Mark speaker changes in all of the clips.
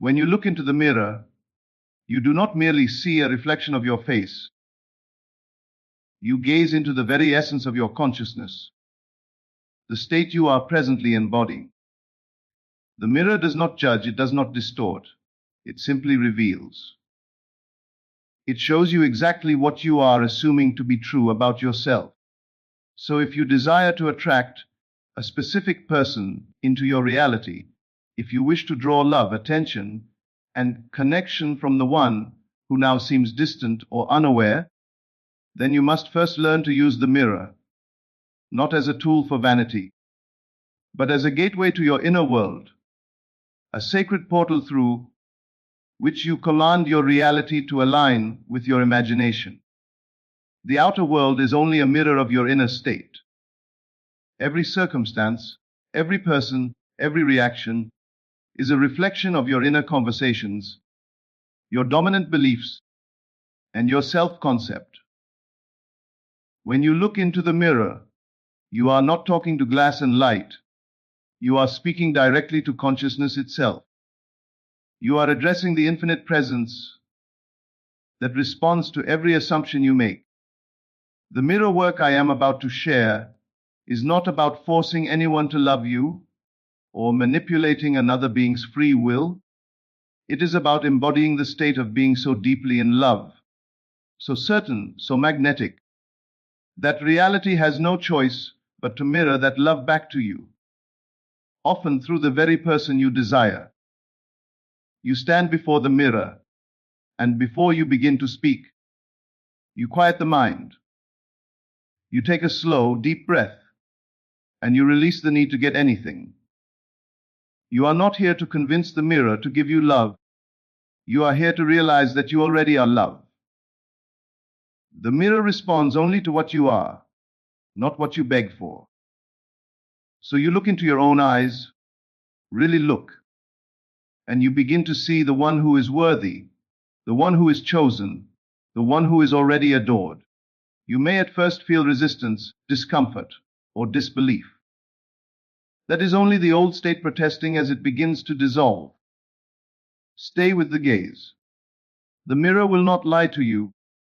Speaker 1: When you look into the mirror, you do not merely see a reflection of your face. You gaze into the very essence of your consciousness, the state you are presently embodying. The mirror does not judge, it does not distort, it simply reveals. It shows you exactly what you are assuming to be true about yourself. So if you desire to attract a specific person into your reality, if you wish to draw love, attention, and connection from the one who now seems distant or unaware, then you must first learn to use the mirror, not as a tool for vanity, but as a gateway to your inner world, a sacred portal through which you command your reality to align with your imagination. The outer world is only a mirror of your inner state. Every circumstance, every person, every reaction is a reflection of your inner conversations, your dominant beliefs, and your self-concept. When you look into the mirror, you are not talking to glass and light. You are speaking directly to consciousness itself. You are addressing the infinite presence that responds to every assumption you make. The mirror work I am about to share is not about forcing anyone to love you or manipulating another being's free will. It is about embodying the state of being so deeply in love, so certain, so magnetic, that reality has no choice but to mirror that love back to you, often through the very person you desire. You stand before the mirror, and before you begin to speak, you quiet the mind. You take a slow, deep breath, and you release the need to get anything. You are not here to convince the mirror to give you love. You are here to realize that you already are love. The mirror responds only to what you are, not what you beg for. So you look into your own eyes, really look, and you begin to see the one who is worthy, the one who is chosen, the one who is already adored. You may at first feel resistance, discomfort, or disbelief. That is only the old state protesting as it begins to dissolve. Stay with the gaze. The mirror will not lie to you.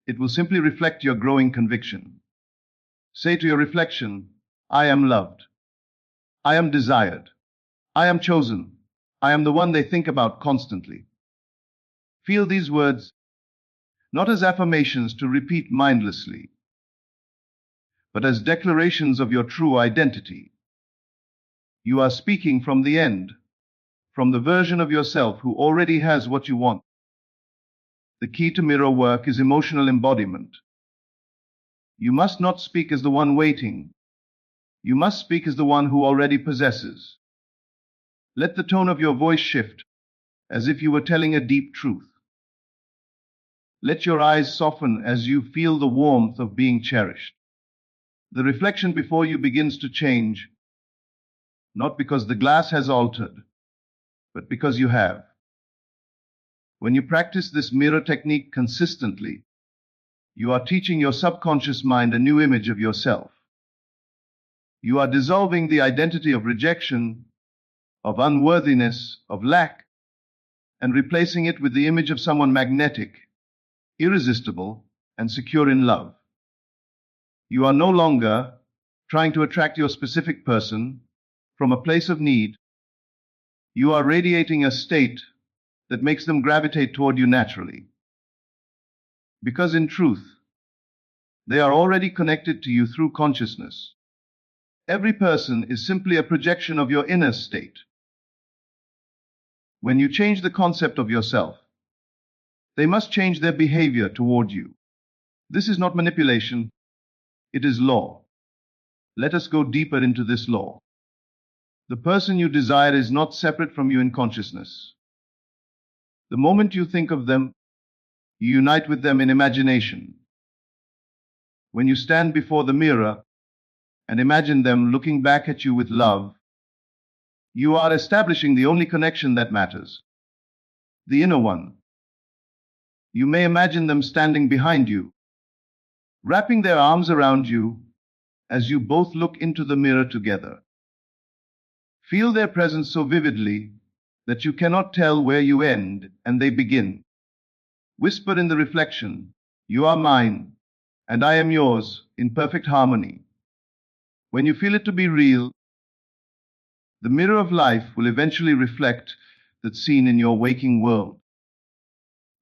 Speaker 1: It will simply reflect your growing conviction. Say to your reflection, I am loved. I am desired. I am chosen. I am the one they think about constantly. Feel these words not as affirmations to repeat mindlessly, but as declarations of your true identity. You are speaking from the end, from the version of yourself who already has what you want. The key to mirror work is emotional embodiment. You must not speak as the one waiting. You must speak as the one who already possesses. Let the tone of your voice shift, as if you were telling a deep truth. Let your eyes soften as you feel the warmth of being cherished. The reflection before you begins to change, not because the glass has altered, but because you have. When you practice this mirror technique consistently, you are teaching your subconscious mind a new image of yourself. You are dissolving the identity of rejection, of unworthiness, of lack, and replacing it with the image of someone magnetic, irresistible, and secure in love. You are no longer trying to attract your specific person from a place of need. You are radiating a state that makes them gravitate toward you naturally. Because in truth, they are already connected to you through consciousness. Every person is simply a projection of your inner state. When you change the concept of yourself, they must change their behavior toward you. This is not manipulation, it is law. Let us go deeper into this law. The person you desire is not separate from you in consciousness. The moment you think of them, you unite with them in imagination. When you stand before the mirror and imagine them looking back at you with love, you are establishing the only connection that matters, the inner one. You may imagine them standing behind you, wrapping their arms around you as you both look into the mirror together. Feel their presence so vividly that you cannot tell where you end and they begin. Whisper in the reflection, "You are mine, and I am yours," in perfect harmony. When you feel it to be real, the mirror of life will eventually reflect that scene in your waking world.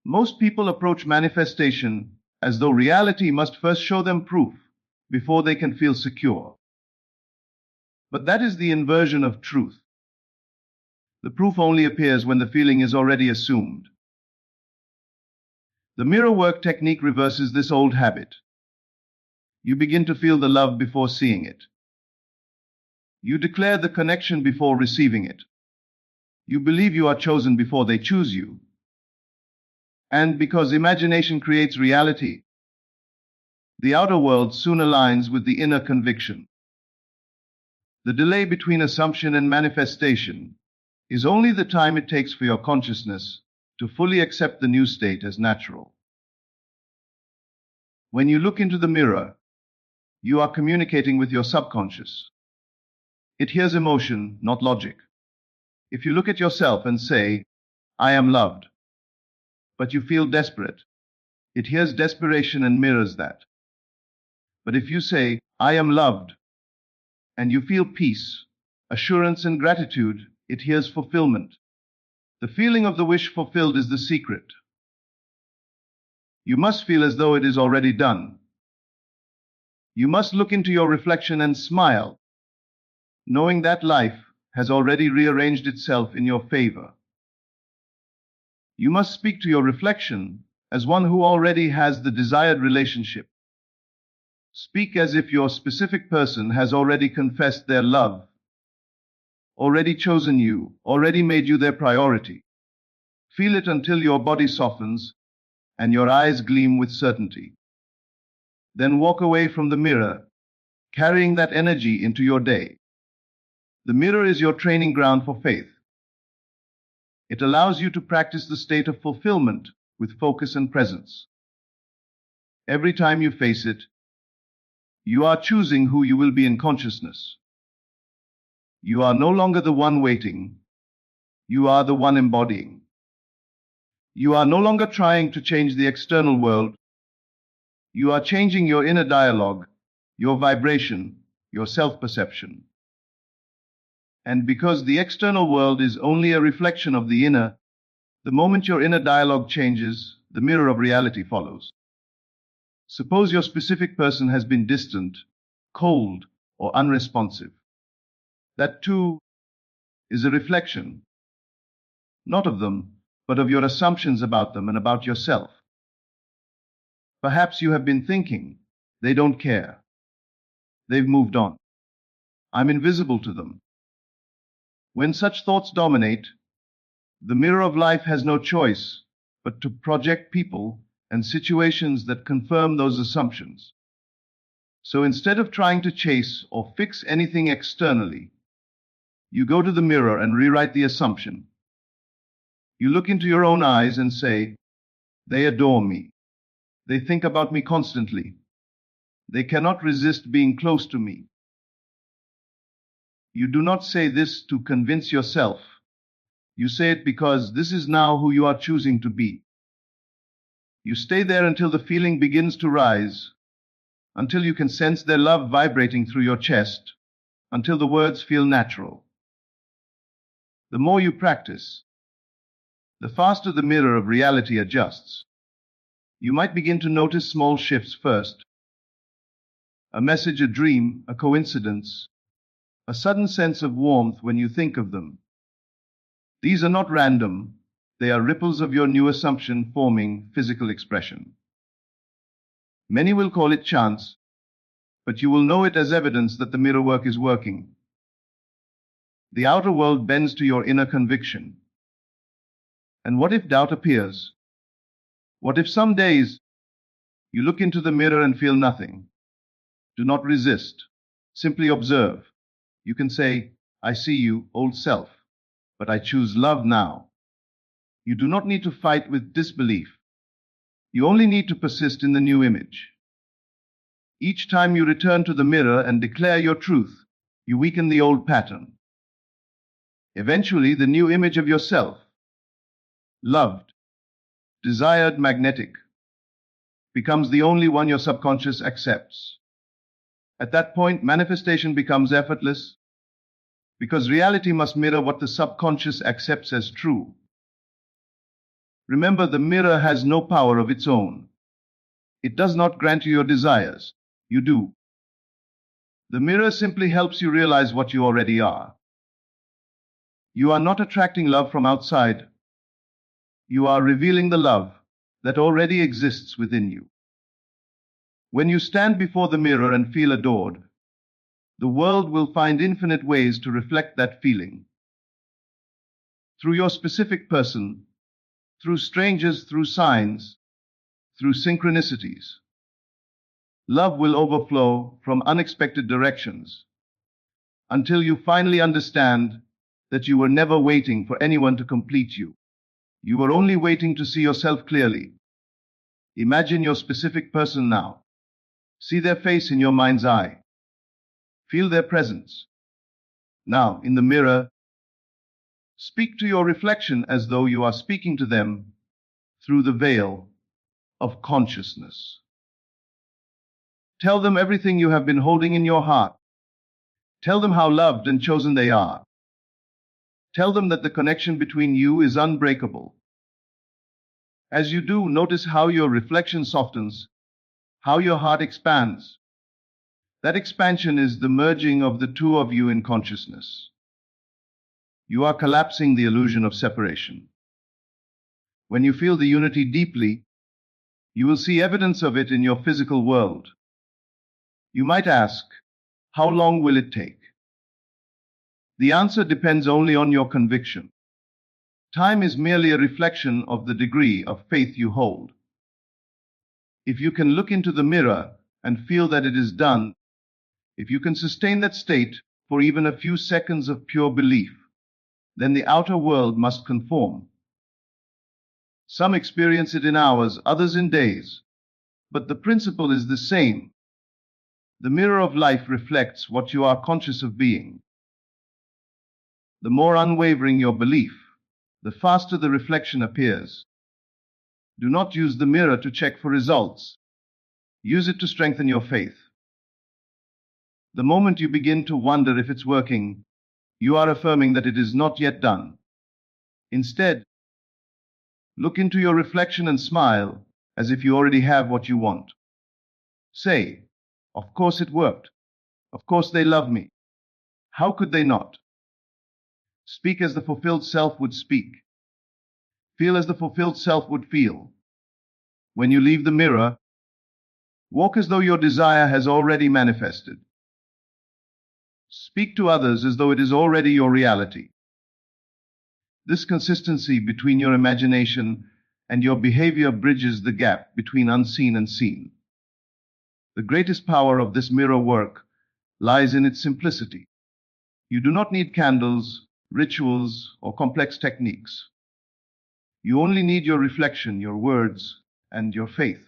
Speaker 1: Most people approach manifestation as though reality must first show them proof before they can feel secure. But that is the inversion of truth. The proof only appears when the feeling is already assumed. The mirror work technique reverses this old habit. You begin to feel the love before seeing it. You declare the connection before receiving it. You believe you are chosen before they choose you. And because imagination creates reality, the outer world soon aligns with the inner conviction. The delay between assumption and manifestation is only the time it takes for your consciousness to fully accept the new state as natural. When you look into the mirror, you are communicating with your subconscious. It hears emotion, not logic. If you look at yourself and say, "I am loved," but you feel desperate, it hears desperation and mirrors that. But if you say, "I am loved," and you feel peace, assurance, and gratitude, it hears fulfillment. The feeling of the wish fulfilled is the secret. You must feel as though it is already done. You must look into your reflection and smile, knowing that life has already rearranged itself in your favor. You must speak to your reflection as one who already has the desired relationship. Speak as if your specific person has already confessed their love, already chosen you, already made you their priority. Feel it until your body softens and your eyes gleam with certainty. Then walk away from the mirror, carrying that energy into your day. The mirror is your training ground for faith. It allows you to practice the state of fulfillment with focus and presence. Every time you face it, you are choosing who you will be in consciousness. You are no longer the one waiting. You are the one embodying. You are no longer trying to change the external world. You are changing your inner dialogue, your vibration, your self-perception. And because the external world is only a reflection of the inner, the moment your inner dialogue changes, the mirror of reality follows. Suppose your specific person has been distant, cold, or unresponsive. That too is a reflection, not of them, but of your assumptions about them and about yourself. Perhaps you have been thinking, "They don't care. They've moved on. I'm invisible to them." When such thoughts dominate, the mirror of life has no choice but to project people and situations that confirm those assumptions. So instead of trying to chase or fix anything externally, you go to the mirror and rewrite the assumption. You look into your own eyes and say, "They adore me. They think about me constantly. They cannot resist being close to me." You do not say this to convince yourself. You say it because this is now who you are choosing to be. You stay there until the feeling begins to rise, until you can sense their love vibrating through your chest, until the words feel natural. The more you practice, the faster the mirror of reality adjusts. You might begin to notice small shifts first. A message, a dream, a coincidence, a sudden sense of warmth when you think of them. These are not random. They are ripples of your new assumption forming physical expression. Many will call it chance, but you will know it as evidence that the mirror work is working. The outer world bends to your inner conviction. And what if doubt appears? What if some days you look into the mirror and feel nothing? Do not resist. Simply observe. You can say, "I see you, old self, but I choose love now." You do not need to fight with disbelief. You only need to persist in the new image. Each time you return to the mirror and declare your truth, you weaken the old pattern. Eventually, the new image of yourself, loved, desired, magnetic, becomes the only one your subconscious accepts. At that point, manifestation becomes effortless, because reality must mirror what the subconscious accepts as true. Remember, the mirror has no power of its own. It does not grant you your desires. You do. The mirror simply helps you realize what you already are. You are not attracting love from outside. You are revealing the love that already exists within you. When you stand before the mirror and feel adored, the world will find infinite ways to reflect that feeling. Through your specific person, through strangers, through signs, through synchronicities. Love will overflow from unexpected directions until you finally understand that you were never waiting for anyone to complete you. You were only waiting to see yourself clearly. Imagine your specific person now. See their face in your mind's eye. Feel their presence. Now, in the mirror, speak to your reflection as though you are speaking to them through the veil of consciousness. Tell them everything you have been holding in your heart. Tell them how loved and chosen they are. Tell them that the connection between you is unbreakable. As you do, notice how your reflection softens, how your heart expands. That expansion is the merging of the two of you in consciousness. You are collapsing the illusion of separation. When you feel the unity deeply, you will see evidence of it in your physical world. You might ask, how long will it take? The answer depends only on your conviction. Time is merely a reflection of the degree of faith you hold. If you can look into the mirror and feel that it is done, if you can sustain that state for even a few seconds of pure belief, then the outer world must conform. Some experience it in hours, others in days, but the principle is the same. The mirror of life reflects what you are conscious of being. The more unwavering your belief, the faster the reflection appears. Do not use the mirror to check for results. Use it to strengthen your faith. The moment you begin to wonder if it's working, you are affirming that it is not yet done. Instead, look into your reflection and smile as if you already have what you want. Say, of course it worked. Of course they love me. How could they not? Speak as the fulfilled self would speak. Feel as the fulfilled self would feel. When you leave the mirror, walk as though your desire has already manifested. Speak to others as though it is already your reality. This consistency between your imagination and your behavior bridges the gap between unseen and seen. The greatest power of this mirror work lies in its simplicity. You do not need candles, rituals, or complex techniques. You only need your reflection, your words, and your faith.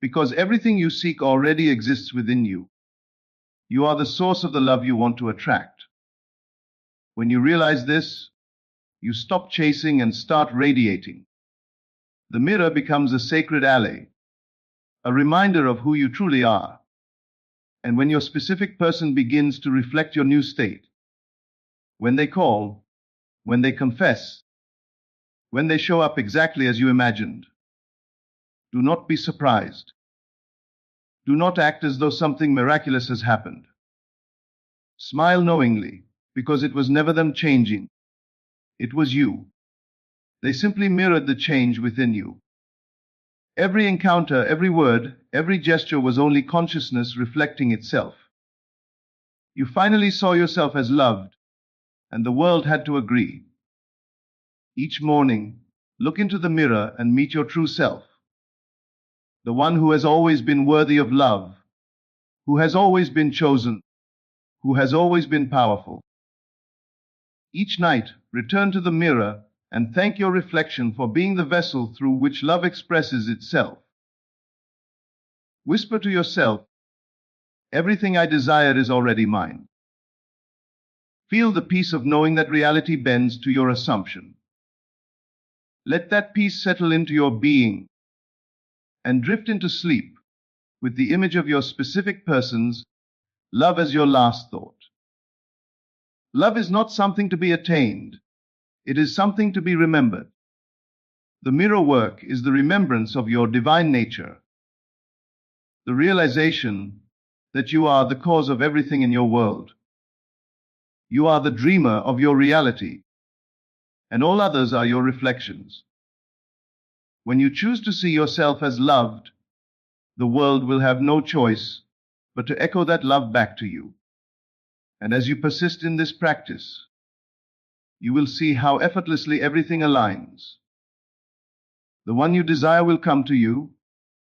Speaker 1: Because everything you seek already exists within you. You are the source of the love you want to attract. When you realize this, you stop chasing and start radiating. The mirror becomes a sacred ally, a reminder of who you truly are. And when your specific person begins to reflect your new state, when they call, when they confess, when they show up exactly as you imagined, do not be surprised. Do not act as though something miraculous has happened. Smile knowingly, because it was never them changing. It was you. They simply mirrored the change within you. Every encounter, every word, every gesture was only consciousness reflecting itself. You finally saw yourself as loved, and the world had to agree. Each morning, look into the mirror and meet your true self. The one who has always been worthy of love, who has always been chosen, who has always been powerful. Each night, return to the mirror and thank your reflection for being the vessel through which love expresses itself. Whisper to yourself, everything I desire is already mine. Feel the peace of knowing that reality bends to your assumption. Let that peace settle into your being and drift into sleep with the image of your specific person's love as your last thought. Love is not something to be attained. It is something to be remembered. The mirror work is the remembrance of your divine nature, the realization that you are the cause of everything in your world. You are the dreamer of your reality, and all others are your reflections. When you choose to see yourself as loved, the world will have no choice but to echo that love back to you. And as you persist in this practice, you will see how effortlessly everything aligns. The one you desire will come to you,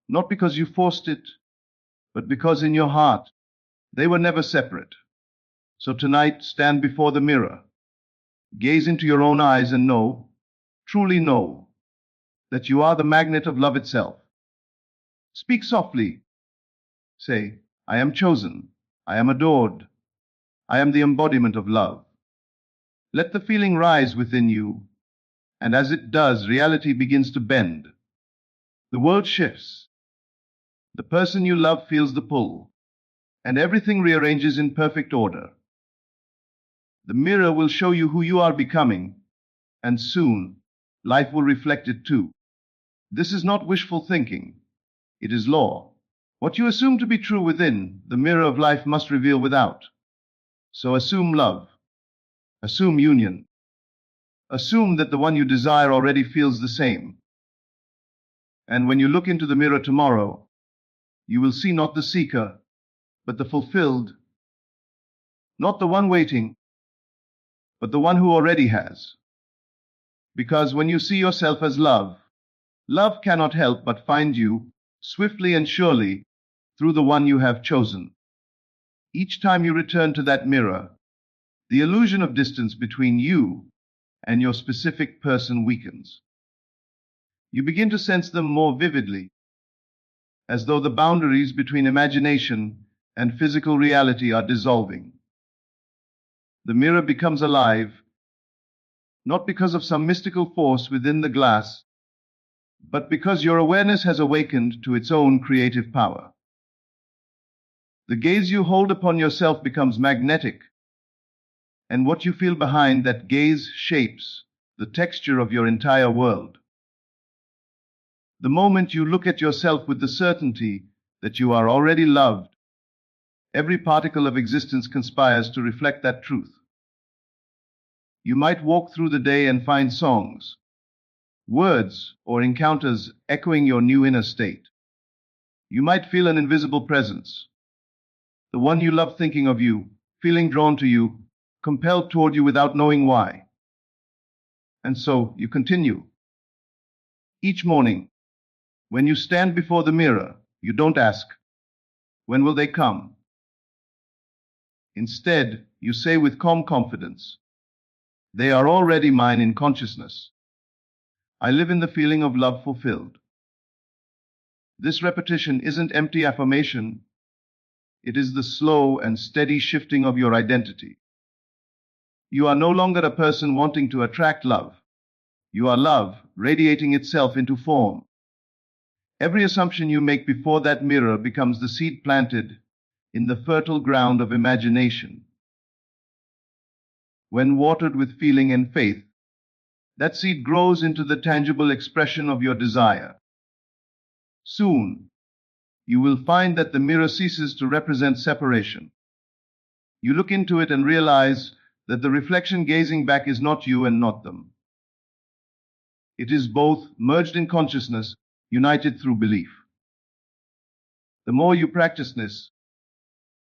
Speaker 1: not because you forced it, but because in your heart they were never separate. So tonight, stand before the mirror, gaze into your own eyes and know, truly know, that you are the magnet of love itself. Speak softly. Say, I am chosen, I am adored, I am the embodiment of love. Let the feeling rise within you, and as it does, reality begins to bend. The world shifts. The person you love feels the pull, and everything rearranges in perfect order. The mirror will show you who you are becoming, and soon life will reflect it too. This is not wishful thinking. It is law. What you assume to be true within, the mirror of life must reveal without. So assume love. Assume union. Assume that the one you desire already feels the same. And when you look into the mirror tomorrow, you will see not the seeker, but the fulfilled, not the one waiting, but the one who already has. Because when you see yourself as love, love cannot help but find you swiftly and surely through the one you have chosen. Each time you return to that mirror, the illusion of distance between you and your specific person weakens. You begin to sense them more vividly, as though the boundaries between imagination and physical reality are dissolving. The mirror becomes alive, not because of some mystical force within the glass, but because your awareness has awakened to its own creative power. The gaze you hold upon yourself becomes magnetic, and what you feel behind that gaze shapes the texture of your entire world. The moment you look at yourself with the certainty that you are already loved, every particle of existence conspires to reflect that truth. You might walk through the day and find songs, words, or encounters echoing your new inner state. You might feel an invisible presence, the one you love thinking of you, feeling drawn to you, compelled toward you without knowing why. And so you continue. Each morning, when you stand before the mirror, you don't ask, when will they come? Instead, you say with calm confidence, they are already mine in consciousness. I live in the feeling of love fulfilled. This repetition isn't empty affirmation. It is the slow and steady shifting of your identity. You are no longer a person wanting to attract love. You are love radiating itself into form. Every assumption you make before that mirror becomes the seed planted in the fertile ground of imagination. When watered with feeling and faith, that seed grows into the tangible expression of your desire. Soon, you will find that the mirror ceases to represent separation. You look into it and realize that the reflection gazing back is not you and not them. It is both merged in consciousness, united through belief. The more you practice this,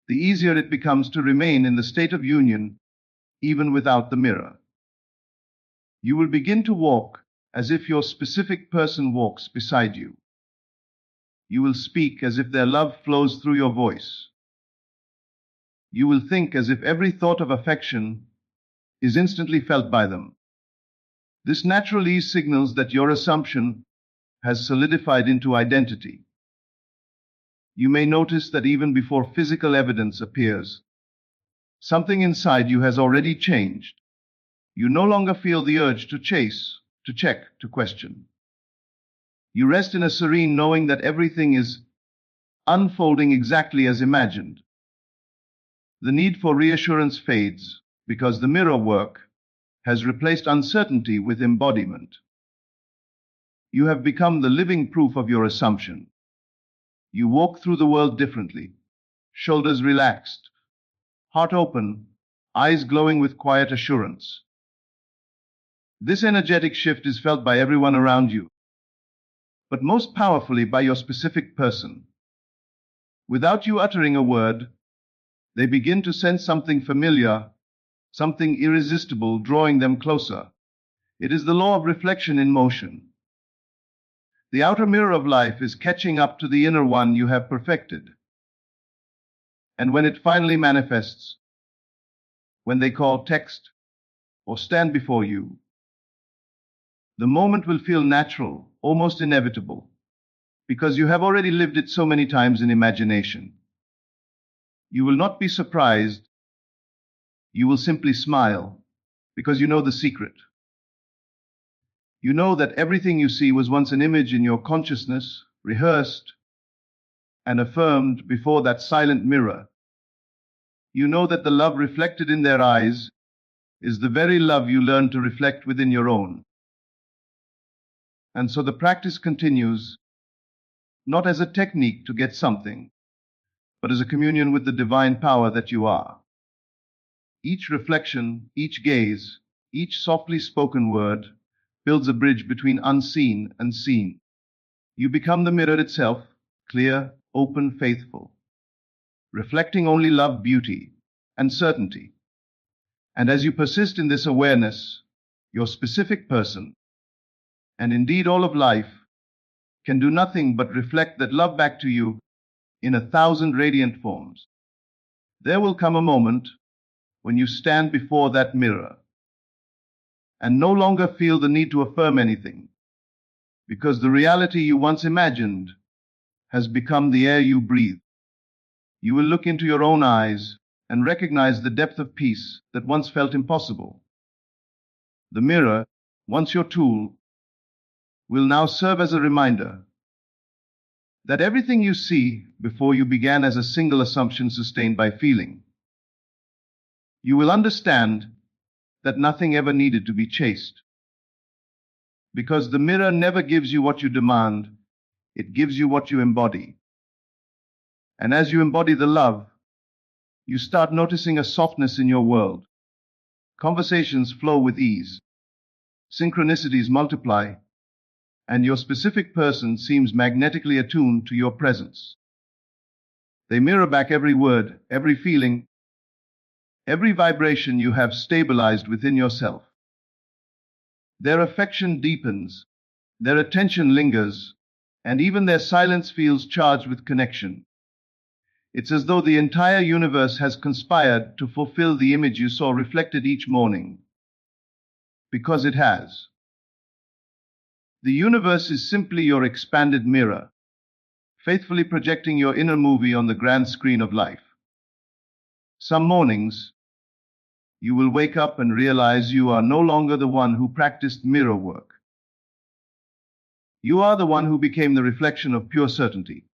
Speaker 1: the easier it becomes to remain in the state of union, even without the mirror. You will begin to walk as if your specific person walks beside you. You will speak as if their love flows through your voice. You will think as if every thought of affection is instantly felt by them. This natural ease signals that your assumption has solidified into identity. You may notice that even before physical evidence appears, Something inside you has already changed. You no longer feel the urge to chase, to check, to question. You rest in a serene knowing that everything is unfolding exactly as imagined. The need for reassurance fades because the mirror work has replaced uncertainty with embodiment. You have become the living proof of your assumption. You walk through the world differently, shoulders relaxed, heart open, eyes glowing with quiet assurance. This energetic shift is felt by everyone around you, but most powerfully by your specific person. Without you uttering a word, they begin to sense something familiar, something irresistible drawing them closer. It is the law of reflection in motion. The outer mirror of life is catching up to the inner one you have perfected. And when it finally manifests, when they call, text, or stand before you, the moment will feel natural, almost inevitable, because you have already lived it so many times in imagination. You will not be surprised. You will simply smile, because you know the secret. You know that everything you see was once an image in your consciousness, rehearsed and affirmed before that silent mirror. You know that the love reflected in their eyes is the very love you learned to reflect within your own. And so the practice continues, not as a technique to get something, but as a communion with the divine power that you are. Each reflection, each gaze, each softly spoken word builds a bridge between unseen and seen. You become the mirror itself, clear, open, faithful, reflecting only love, beauty, and certainty. And as you persist in this awareness, your specific person, and indeed all of life, can do nothing but reflect that love back to you in 1,000 radiant forms. There will come a moment when you stand before that mirror and no longer feel the need to affirm anything, because the reality you once imagined has become the air you breathe. You will look into your own eyes and recognize the depth of peace that once felt impossible. The mirror, once your tool, will now serve as a reminder that everything you see before you began as a single assumption sustained by feeling. You will understand that nothing ever needed to be chased, because the mirror never gives you what you demand, it gives you what you embody. And as you embody the love, you start noticing a softness in your world. Conversations flow with ease, synchronicities multiply, and your specific person seems magnetically attuned to your presence. They mirror back every word, every feeling, every vibration you have stabilized within yourself. Their affection deepens, their attention lingers, and even their silence feels charged with connection. It's as though the entire universe has conspired to fulfill the image you saw reflected each morning. Because it has. The universe is simply your expanded mirror, faithfully projecting your inner movie on the grand screen of life. Some mornings, you will wake up and realize you are no longer the one who practiced mirror work. You are the one who became the reflection of pure certainty.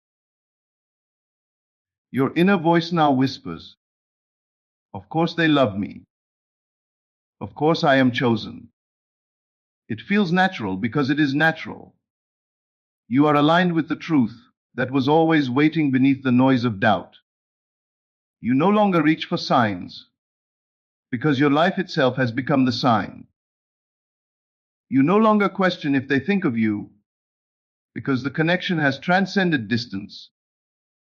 Speaker 1: Your inner voice now whispers, "Of course they love me. Of course I am chosen." It feels natural because it is natural. You are aligned with the truth that was always waiting beneath the noise of doubt. You no longer reach for signs, because your life itself has become the sign. You no longer question if they think of you, because the connection has transcended distance.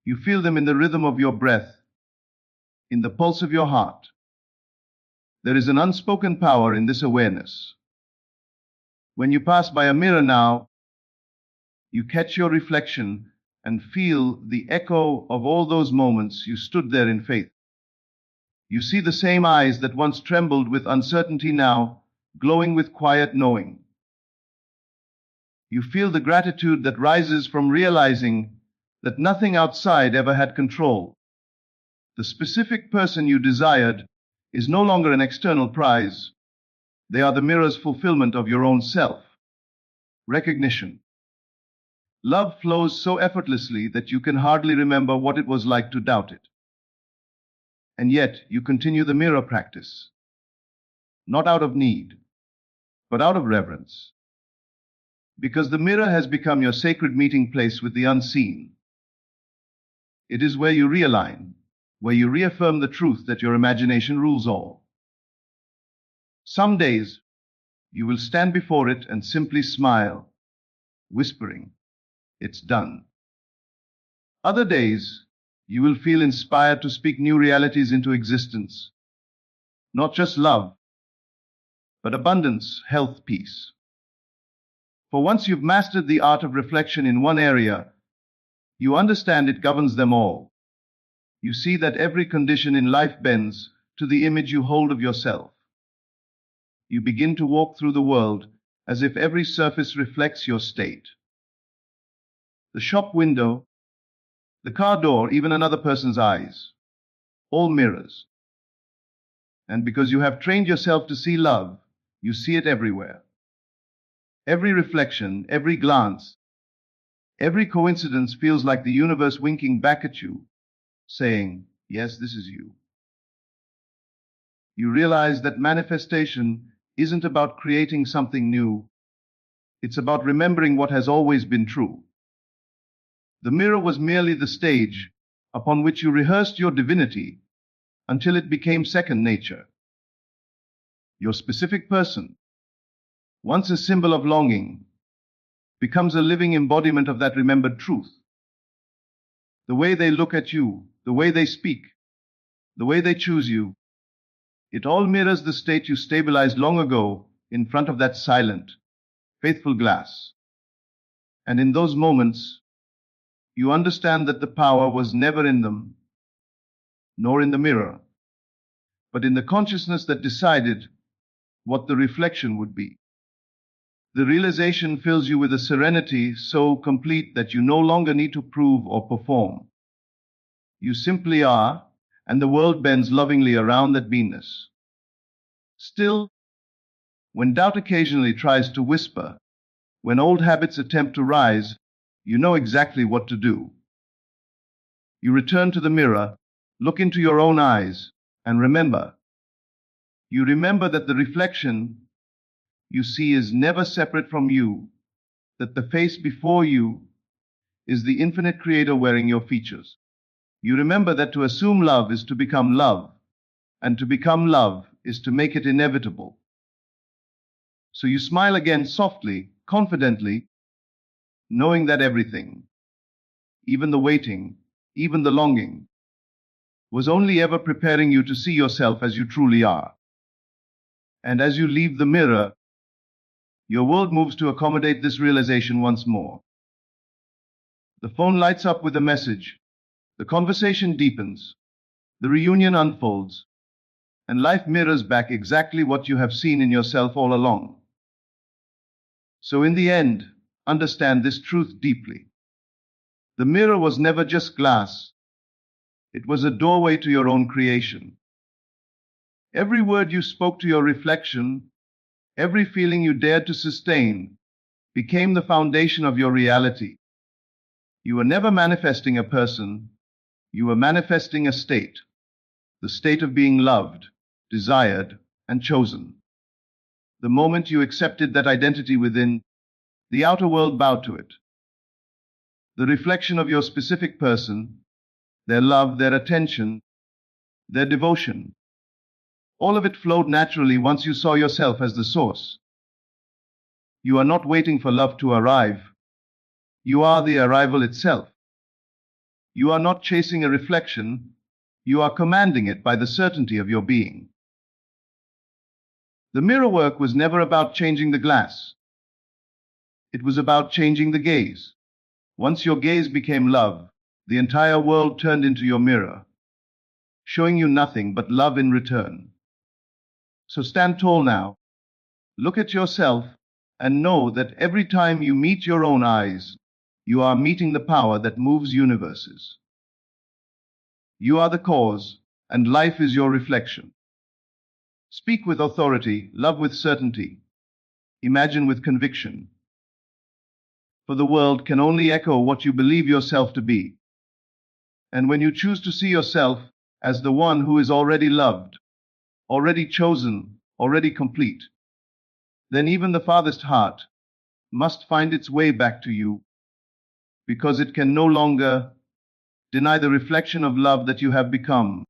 Speaker 1: You feel them in the rhythm of your breath, in the pulse of your heart. There is an unspoken power in this awareness. When you pass by a mirror now, you catch your reflection and feel the echo of all those moments you stood there in faith. You see the same eyes that once trembled with uncertainty now, glowing with quiet knowing. You feel the gratitude that rises from realizing that nothing outside ever had control. The specific person you desired is no longer an external prize. They are the mirror's fulfillment of your own self. Recognition. Love flows so effortlessly that you can hardly remember what it was like to doubt it. And yet, you continue the mirror practice. Not out of need, but out of reverence. Because the mirror has become your sacred meeting place with the unseen. It is where you realign, where you reaffirm the truth that your imagination rules all. Some days, you will stand before it and simply smile, whispering, "It's done." Other days, you will feel inspired to speak new realities into existence. Not just love, but abundance, health, peace. For once you've mastered the art of reflection in one area, you understand it governs them all. You see that every condition in life bends to the image you hold of yourself. You begin to walk through the world as if every surface reflects your state. The shop window, the car door, even another person's eyes, all mirrors. And because you have trained yourself to see love, you see it everywhere. Every reflection, every glance, every coincidence feels like the universe winking back at you, saying, "Yes, this is you." You realize that manifestation isn't about creating something new. It's about remembering what has always been true. The mirror was merely the stage upon which you rehearsed your divinity until it became second nature. Your specific person, once a symbol of longing, becomes a living embodiment of that remembered truth. The way they look at you, the way they speak, the way they choose you, it all mirrors the state you stabilized long ago in front of that silent, faithful glass. And in those moments, you understand that the power was never in them, nor in the mirror, but in the consciousness that decided what the reflection would be. The realization fills you with a serenity so complete that you no longer need to prove or perform. You simply are, and the world bends lovingly around that beingness. Still, when doubt occasionally tries to whisper, when old habits attempt to rise, you know exactly what to do. You return to the mirror, look into your own eyes, and remember. You remember that the reflection you see is never separate from you, that the face before you is the infinite creator wearing your features. You remember that to assume love is to become love, and to become love is to make it inevitable. So you smile again softly, confidently, knowing that everything, even the waiting, even the longing, was only ever preparing you to see yourself as you truly are. And as you leave the mirror, your world moves to accommodate this realization once more. The phone lights up with a message, the conversation deepens, the reunion unfolds, and life mirrors back exactly what you have seen in yourself all along. So in the end, understand this truth deeply. The mirror was never just glass. It was a doorway to your own creation. Every word you spoke to your reflection, every feeling you dared to sustain, became the foundation of your reality. You were never manifesting a person, you were manifesting a state, the state of being loved, desired, and chosen. The moment you accepted that identity within, the outer world bowed to it. The reflection of your specific person, their love, their attention, their devotion, all of it flowed naturally once you saw yourself as the source. You are not waiting for love to arrive. You are the arrival itself. You are not chasing a reflection. You are commanding it by the certainty of your being. The mirror work was never about changing the glass. It was about changing the gaze. Once your gaze became love, the entire world turned into your mirror, showing you nothing but love in return. So stand tall now, look at yourself, and know that every time you meet your own eyes, you are meeting the power that moves universes. You are the cause, and life is your reflection. Speak with authority, love with certainty, imagine with conviction. For the world can only echo what you believe yourself to be. And when you choose to see yourself as the one who is already loved, already chosen, already complete, then even the farthest heart must find its way back to you, because it can no longer deny the reflection of love that you have become.